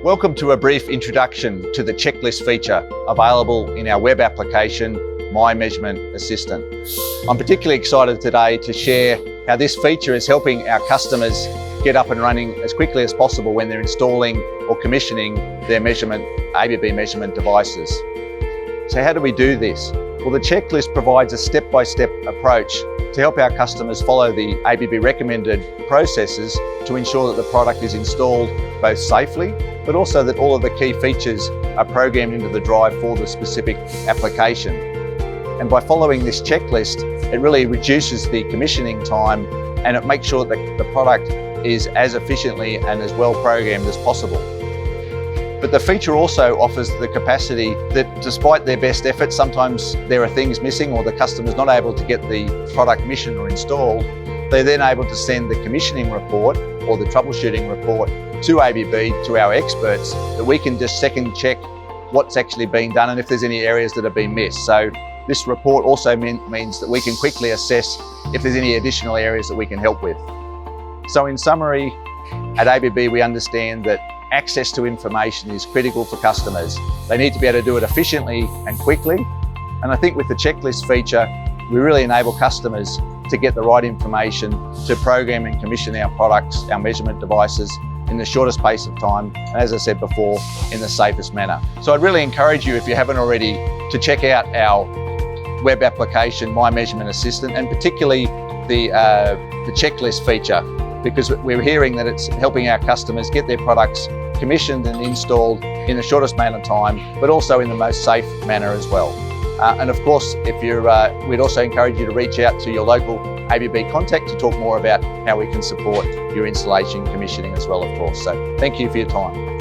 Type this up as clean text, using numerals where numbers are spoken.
Welcome to a brief introduction to the checklist feature available in our web application, My Measurement Assistant. I'm particularly excited today to share how this feature is helping our customers get up and running as quickly as possible when they're installing or commissioning their ABB measurement devices. So how do we do this? Well, the checklist provides a step-by-step approach to help our customers follow the ABB recommended processes to ensure that the product is installed both safely, but also that all of the key features are programmed into the drive for the specific application. And by following this checklist, it really reduces the commissioning time and it makes sure that the product is as efficiently and as well programmed as possible. But the feature also offers the capacity that despite their best efforts, sometimes there are things missing or the customer's not able to get the product commissioned or installed. They're then able to send the commissioning report or the troubleshooting report to ABB, to our experts, that we can just second check what's actually being done and if there's any areas that have been missed. So this report also means that we can quickly assess if there's any additional areas that we can help with. So in summary, at ABB we understand that access to information is critical for customers. They need to be able to do it efficiently and quickly. And I think with the checklist feature, we really enable customers to get the right information to program and commission our products, our measurement devices, in the shortest space of time, and as I said before, in the safest manner. So I'd really encourage you, if you haven't already, to check out our web application, My Measurement Assistant, and particularly the checklist feature, because we're hearing that it's helping our customers get their products commissioned and installed in the shortest amount of time, but also in the most safe manner as well. And of course, we'd also encourage you to reach out to your local ABB contact to talk more about how we can support your installation commissioning as well, of course. So thank you for your time.